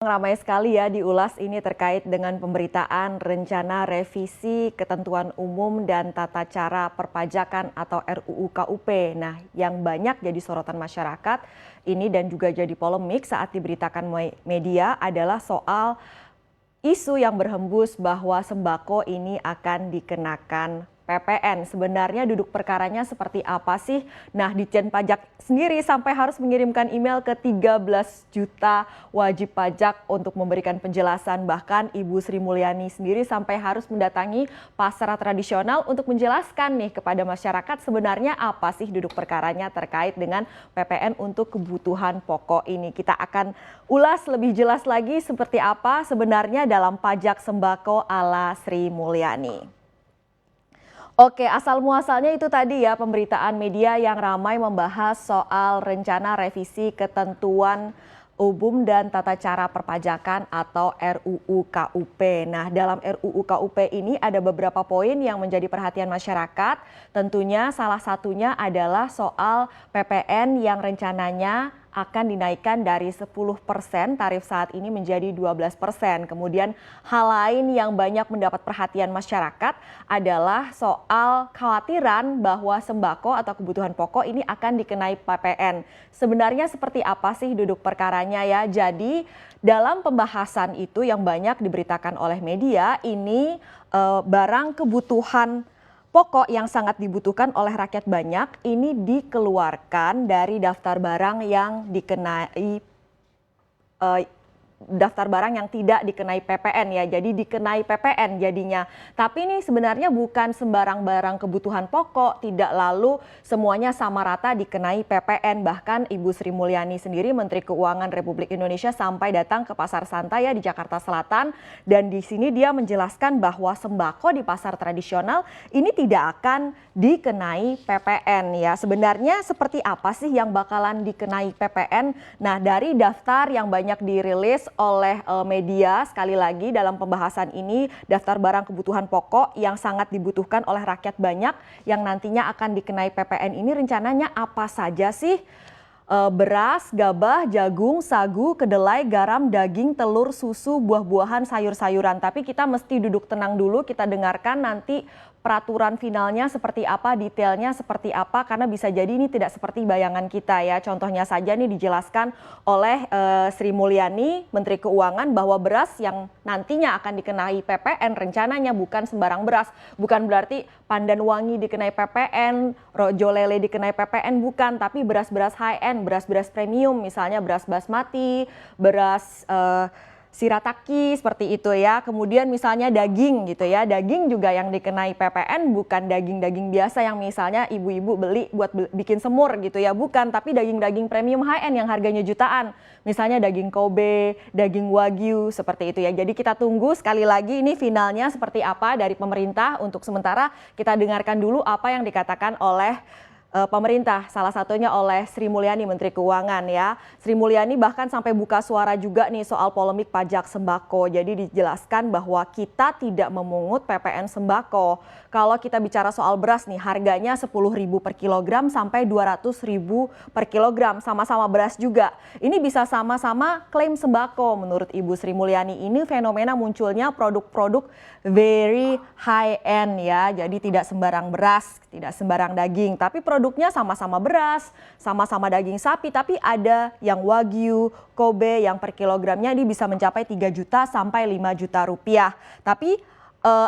Ramai sekali ya diulas ini terkait dengan pemberitaan rencana revisi ketentuan umum dan tata cara perpajakan atau RUU KUP. Nah, yang banyak jadi sorotan masyarakat ini dan juga jadi polemik saat diberitakan media adalah soal isu yang berhembus bahwa sembako ini akan dikenakan PPN. Sebenarnya duduk perkaranya seperti apa sih? Nah, Ditjen Pajak sendiri sampai harus mengirimkan email ke 13 juta wajib pajak untuk memberikan penjelasan. Bahkan Ibu Sri Mulyani sendiri sampai harus mendatangi pasar tradisional untuk menjelaskan nih kepada masyarakat sebenarnya apa sih duduk perkaranya terkait dengan PPN untuk kebutuhan pokok ini. Kita akan ulas lebih jelas lagi seperti apa sebenarnya dalam pajak sembako ala Sri Mulyani. Oke, asal muasalnya itu tadi ya pemberitaan media yang ramai membahas soal rencana revisi ketentuan umum dan tata cara perpajakan atau RUU KUP. Nah, dalam RUU KUP ini ada beberapa poin yang menjadi perhatian masyarakat. Tentunya salah satunya adalah soal PPN yang rencananya akan dinaikkan dari 10% tarif saat ini menjadi 12%. Kemudian hal lain yang banyak mendapat perhatian masyarakat adalah soal kekhawatiran bahwa sembako atau kebutuhan pokok ini akan dikenai PPN. Sebenarnya seperti apa sih duduk perkaranya ya? Jadi dalam pembahasan itu yang banyak diberitakan oleh media ini barang kebutuhan pokok yang sangat dibutuhkan oleh rakyat banyak ini dikeluarkan dari daftar barang yang dikenai daftar barang yang tidak dikenai PPN ya, jadi dikenai PPN jadinya. Tapi ini sebenarnya bukan sembarang barang kebutuhan pokok, tidak lalu semuanya sama rata dikenai PPN. Bahkan Ibu Sri Mulyani sendiri Menteri Keuangan Republik Indonesia sampai datang ke Pasar Santa ya di Jakarta Selatan dan di sini dia menjelaskan bahwa sembako di pasar tradisional ini tidak akan dikenai PPN ya. Sebenarnya seperti apa sih yang bakalan dikenai PPN? Nah, dari daftar yang banyak dirilis oleh media sekali lagi dalam pembahasan ini daftar barang kebutuhan pokok yang sangat dibutuhkan oleh rakyat banyak yang nantinya akan dikenai PPN ini rencananya apa saja sih? Beras, gabah, jagung, sagu, kedelai, garam, daging, telur, susu, buah-buahan, sayur-sayuran. Tapi kita mesti duduk tenang dulu, kita dengarkan nanti peraturan finalnya seperti apa, detailnya seperti apa, karena bisa jadi ini tidak seperti bayangan kita ya. Contohnya saja nih dijelaskan oleh Sri Mulyani, Menteri Keuangan, bahwa beras yang nantinya akan dikenai PPN rencananya bukan sembarang beras. Bukan berarti pandan wangi dikenai PPN, rojo lele dikenai PPN, bukan. Tapi beras-beras high-end, beras-beras premium, misalnya beras basmati, beras shirataki seperti itu ya. Kemudian misalnya daging gitu ya. Daging juga yang dikenai PPN bukan daging-daging biasa yang misalnya ibu-ibu beli buat bikin semur gitu ya. Bukan, tapi daging-daging premium high-end yang harganya jutaan. Misalnya daging Kobe, daging Wagyu seperti itu ya. Jadi kita tunggu sekali lagi ini finalnya seperti apa dari pemerintah. Untuk sementara kita dengarkan dulu apa yang dikatakan oleh pemerintah, salah satunya oleh Sri Mulyani Menteri Keuangan ya. Sri Mulyani bahkan sampai buka suara juga nih soal polemik pajak sembako. Jadi dijelaskan bahwa kita tidak memungut PPN sembako. Kalau kita bicara soal beras nih harganya 10.000 per kilogram sampai 200.000 per kilogram, sama-sama beras juga. Ini bisa sama-sama klaim sembako menurut Ibu Sri Mulyani. Ini fenomena munculnya produk-produk very high end ya. Jadi tidak sembarang beras, tidak sembarang daging, tapi produknya sama-sama beras, sama-sama daging sapi, tapi ada yang Wagyu, Kobe yang per kilogramnya ini bisa mencapai 3 juta sampai 5 juta rupiah. Tapi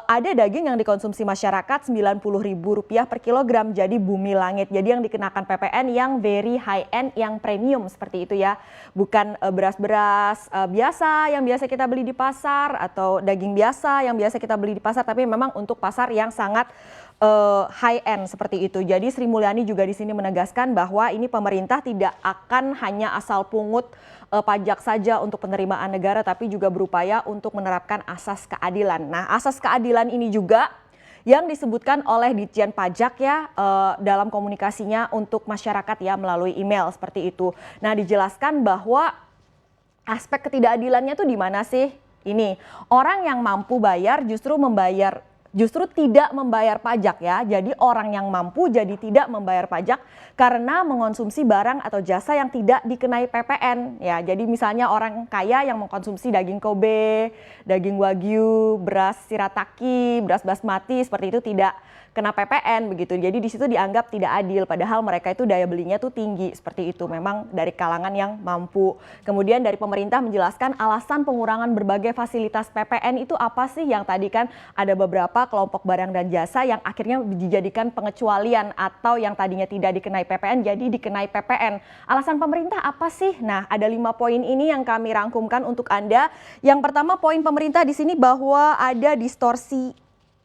ada daging yang dikonsumsi masyarakat Rp90.000 per kilogram, jadi bumi langit. Jadi yang dikenakan PPN yang very high end, yang premium seperti itu ya. Bukan beras-beras biasa yang biasa kita beli di pasar atau daging biasa yang biasa kita beli di pasar, tapi memang untuk pasar yang sangat high end seperti itu. Jadi Sri Mulyani juga di sini menegaskan bahwa ini pemerintah tidak akan hanya asal pungut pajak saja untuk penerimaan negara, tapi juga berupaya untuk menerapkan asas keadilan. Nah, asas keadilan ini juga yang disebutkan oleh Ditjen Pajak ya dalam komunikasinya untuk masyarakat ya melalui email seperti itu. Nah, dijelaskan bahwa aspek ketidakadilannya tuh di mana sih? Ini orang yang mampu bayar justru membayar justru tidak membayar pajak ya. Jadi orang yang mampu jadi tidak membayar pajak karena mengonsumsi barang atau jasa yang tidak dikenai PPN ya. Jadi misalnya orang kaya yang mengkonsumsi daging Kobe, daging Wagyu, beras shirataki, beras basmati seperti itu tidak kena PPN begitu. Jadi di situ dianggap tidak adil padahal mereka itu daya belinya tuh tinggi seperti itu. Memang dari kalangan yang mampu. Kemudian dari pemerintah menjelaskan alasan pengurangan berbagai fasilitas PPN itu apa sih, yang tadi kan ada beberapa kelompok barang dan jasa yang akhirnya dijadikan pengecualian atau yang tadinya tidak dikenai PPN jadi dikenai PPN. Alasan pemerintah apa sih? Nah, ada 5 poin ini yang kami rangkumkan untuk Anda. Yang pertama, poin pemerintah di sini bahwa ada distorsi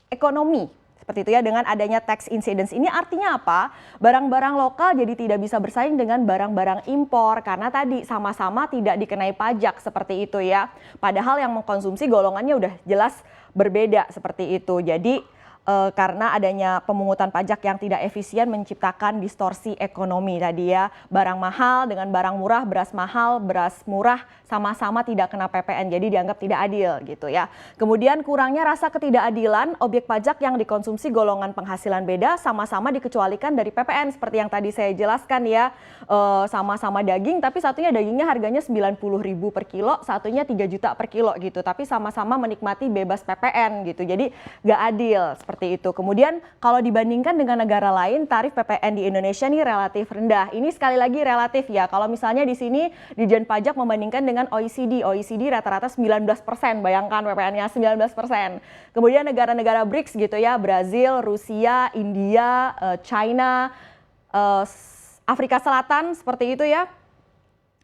ekonomi. Seperti itu ya, dengan adanya tax incidence ini artinya apa? Barang-barang lokal jadi tidak bisa bersaing dengan barang-barang impor karena tadi sama-sama tidak dikenai pajak seperti itu ya. Padahal yang mengkonsumsi golongannya udah jelas berbeda seperti itu. Jadi karena adanya pemungutan pajak yang tidak efisien menciptakan distorsi ekonomi tadi ya. Barang mahal dengan barang murah, beras mahal, beras murah sama-sama tidak kena PPN, jadi dianggap tidak adil gitu ya. Kemudian kurangnya rasa ketidakadilan, objek pajak yang dikonsumsi golongan penghasilan beda sama-sama dikecualikan dari PPN seperti yang tadi saya jelaskan ya. Sama-sama daging tapi satunya dagingnya harganya 90.000 per kilo, satunya 3 juta per kilo gitu. Tapi sama-sama menikmati bebas PPN gitu. Jadi nggak adil seperti itu. Kemudian kalau dibandingkan dengan negara lain, tarif PPN di Indonesia nih relatif rendah. Ini sekali lagi relatif ya. Kalau misalnya di sini Ditjen Pajak membandingkan dengan OECD rata-rata 19%, bayangkan PPN-nya 19%. Kemudian negara-negara BRICS gitu ya, Brazil, Rusia, India, China, Afrika Selatan seperti itu ya.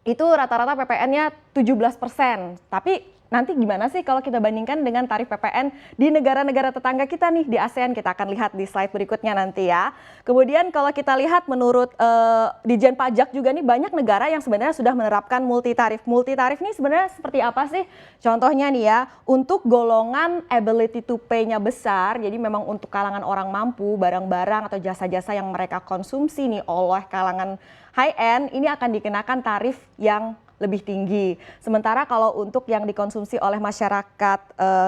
Itu rata-rata PPN-nya 17%. Tapi nanti gimana sih kalau kita bandingkan dengan tarif PPN di negara-negara tetangga kita nih di ASEAN? Kita akan lihat di slide berikutnya nanti ya. Kemudian kalau kita lihat menurut Ditjen Pajak juga nih banyak negara yang sebenarnya sudah menerapkan multitarif. Multitarif nih sebenarnya seperti apa sih? Contohnya nih ya, untuk golongan ability to pay-nya besar, jadi memang untuk kalangan orang mampu, barang-barang atau jasa-jasa yang mereka konsumsi nih oleh kalangan high-end, ini akan dikenakan tarif yang lebih tinggi. Sementara kalau untuk yang dikonsumsi oleh masyarakat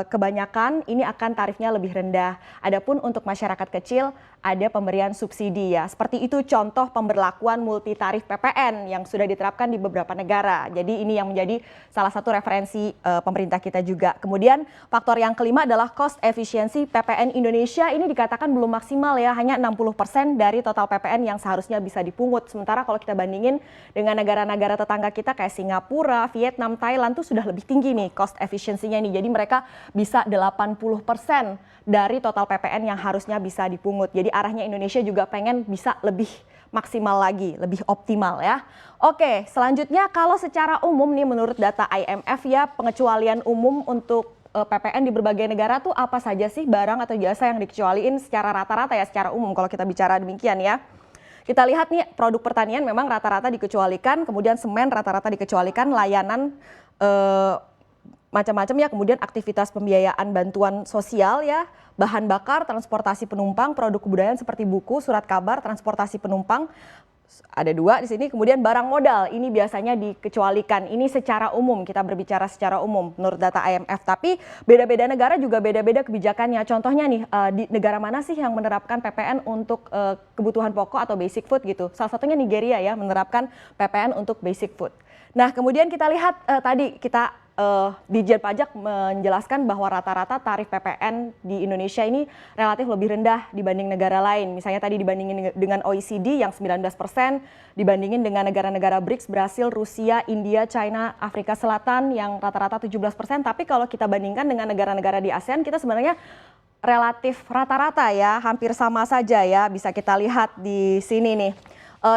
kebanyakan ini akan tarifnya lebih rendah. Adapun untuk masyarakat kecil ada pemberian subsidi ya. Seperti itu contoh pemberlakuan multitarif PPN yang sudah diterapkan di beberapa negara. Jadi ini yang menjadi salah satu referensi pemerintah kita juga. Kemudian faktor yang kelima adalah cost efisiensi PPN Indonesia. Ini dikatakan belum maksimal ya, hanya 60% dari total PPN yang seharusnya bisa dipungut. Sementara kalau kita bandingin dengan negara-negara tetangga kita kayak Singapura, Vietnam, Thailand tuh sudah lebih tinggi nih cost efisiensinya ini. Jadi mereka bisa 80% dari total PPN yang harusnya bisa dipungut. Jadi arahnya Indonesia juga pengen bisa lebih maksimal lagi, lebih optimal ya. Oke, selanjutnya kalau secara umum nih menurut data IMF ya, pengecualian umum untuk PPN di berbagai negara tuh apa saja sih barang atau jasa yang dikecualiin secara rata-rata ya, secara umum kalau kita bicara demikian ya. Kita lihat nih produk pertanian memang rata-rata dikecualikan, kemudian semen rata-rata dikecualikan, layanan macam-macam ya, kemudian aktivitas pembiayaan bantuan sosial ya, bahan bakar, transportasi penumpang, produk kebudayaan seperti buku, surat kabar, transportasi penumpang. Ada 2 di sini, kemudian barang modal ini biasanya dikecualikan. Ini secara umum, kita berbicara secara umum menurut data IMF. Tapi beda-beda negara juga beda-beda kebijakannya. Contohnya nih, di negara mana sih yang menerapkan PPN untuk kebutuhan pokok atau basic food gitu. Salah satunya Nigeria ya, menerapkan PPN untuk basic food. Nah kemudian kita lihat tadi kita Ditjen Pajak menjelaskan bahwa rata-rata tarif PPN di Indonesia ini relatif lebih rendah dibanding negara lain. Misalnya tadi dibandingin dengan OECD yang 19%, dibandingin dengan negara-negara BRICS, Brasil, Rusia, India, China, Afrika Selatan yang rata-rata 17%. Tapi kalau kita bandingkan dengan negara-negara di ASEAN, kita sebenarnya relatif rata-rata ya, hampir sama saja ya, bisa kita lihat di sini nih.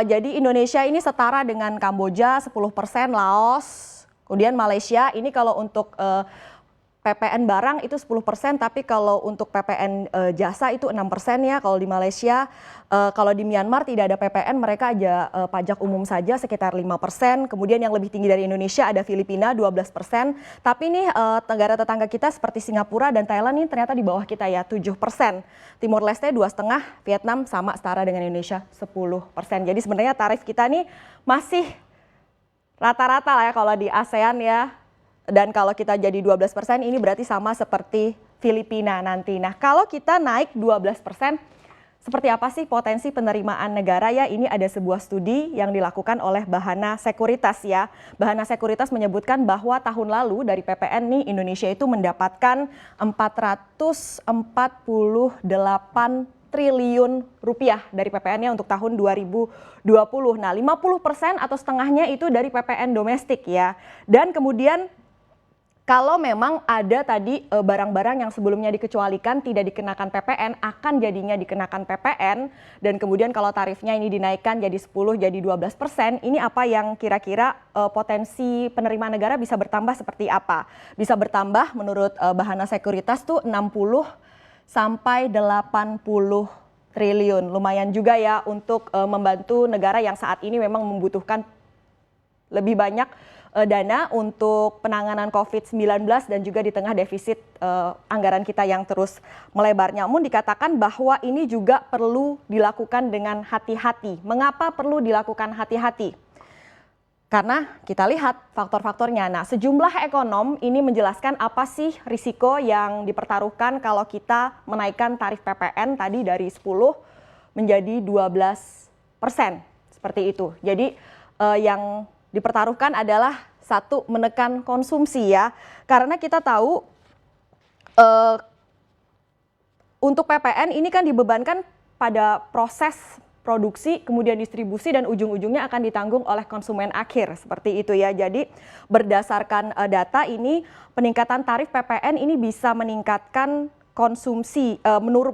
Jadi Indonesia ini setara dengan Kamboja 10%, Laos, kemudian Malaysia ini kalau untuk PPN barang itu 10%, tapi kalau untuk PPN jasa itu 6% ya kalau di Malaysia. Kalau di Myanmar tidak ada PPN, mereka aja pajak umum saja sekitar 5%. Kemudian yang lebih tinggi dari Indonesia ada Filipina 12%. Tapi nih negara tetangga kita seperti Singapura dan Thailand ini ternyata di bawah kita ya 7%. Timor Leste 2,5%, Vietnam sama setara dengan Indonesia 10%. Jadi sebenarnya tarif kita nih masih rata-rata lah ya kalau di ASEAN ya. Dan kalau kita jadi 12% ini berarti sama seperti Filipina nanti. Nah, kalau kita naik 12%, seperti apa sih potensi penerimaan negara ya? Ini ada sebuah studi yang dilakukan oleh Bahana Sekuritas ya. Bahana Sekuritas menyebutkan bahwa tahun lalu dari PPN nih Indonesia itu mendapatkan 448 triliun rupiah dari PPN-nya untuk tahun 2020. Nah, 50% atau setengahnya itu dari PPN domestik ya. Dan kemudian kalau memang ada tadi barang-barang yang sebelumnya dikecualikan tidak dikenakan PPN, akan jadinya dikenakan PPN, dan kemudian kalau tarifnya ini dinaikkan jadi 10 jadi 12%, ini apa yang kira-kira potensi penerimaan negara bisa bertambah seperti apa? Bisa bertambah menurut Bahana Sekuritas tuh 60 sampai 80 triliun. Lumayan juga ya untuk membantu negara yang saat ini memang membutuhkan lebih banyak dana untuk penanganan COVID-19 dan juga di tengah defisit anggaran kita yang terus melebar. Namun dikatakan bahwa ini juga perlu dilakukan dengan hati-hati. Mengapa perlu dilakukan hati-hati? Karena kita lihat faktor-faktornya. Nah, sejumlah ekonom ini menjelaskan apa sih risiko yang dipertaruhkan kalau kita menaikkan tarif PPN tadi dari 10 menjadi 12%. Seperti itu. Jadi yang dipertaruhkan adalah satu, menekan konsumsi ya, karena kita tahu untuk PPN ini kan dibebankan pada proses produksi, kemudian distribusi dan ujung-ujungnya akan ditanggung oleh konsumen akhir seperti itu ya. Jadi berdasarkan data ini peningkatan tarif PPN ini bisa meningkatkan konsumsi,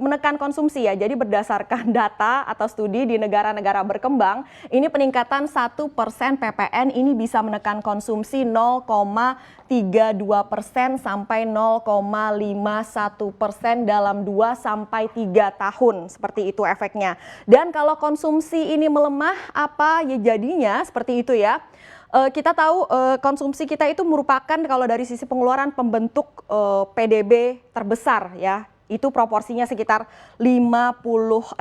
menekan konsumsi ya. Jadi berdasarkan data atau studi di negara-negara berkembang, ini peningkatan 1% PPN ini bisa menekan konsumsi 0,32% sampai 0,51% dalam 2 sampai 3 tahun. Seperti itu efeknya. Dan kalau konsumsi ini melemah, apa ya jadinya seperti itu ya. Kita tahu konsumsi kita itu merupakan kalau dari sisi pengeluaran pembentuk PDB terbesar ya. Itu proporsinya sekitar 56,93%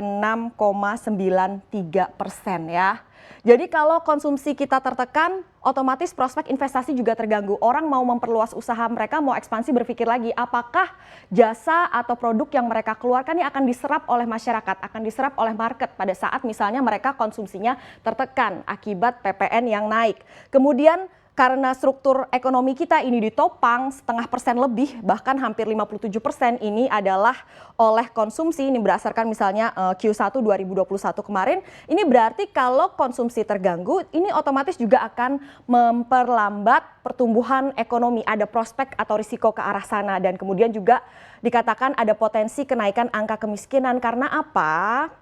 ya. Jadi kalau konsumsi kita tertekan, otomatis prospek investasi juga terganggu. Orang mau memperluas usaha mereka, mau ekspansi, berpikir lagi apakah jasa atau produk yang mereka keluarkan ini akan diserap oleh masyarakat, akan diserap oleh market pada saat misalnya mereka konsumsinya tertekan akibat PPN yang naik. Kemudian karena struktur ekonomi kita ini ditopang 0,5% lebih, bahkan hampir 57% ini adalah oleh konsumsi. Ini berdasarkan misalnya Q1 2021 kemarin. Ini berarti kalau konsumsi terganggu, ini otomatis juga akan memperlambat pertumbuhan ekonomi. Ada prospek atau risiko ke arah sana. Dan kemudian juga dikatakan ada potensi kenaikan angka kemiskinan. Karena apa?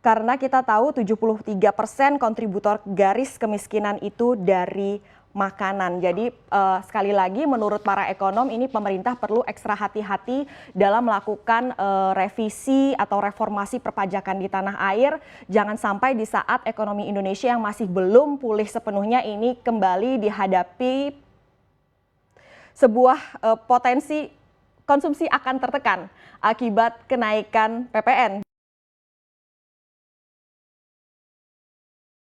Karena kita tahu 73% kontributor garis kemiskinan itu dari makanan. Jadi sekali lagi menurut para ekonom ini pemerintah perlu ekstra hati-hati dalam melakukan revisi atau reformasi perpajakan di tanah air. Jangan sampai di saat ekonomi Indonesia yang masih belum pulih sepenuhnya ini kembali dihadapi sebuah potensi konsumsi akan tertekan akibat kenaikan PPN.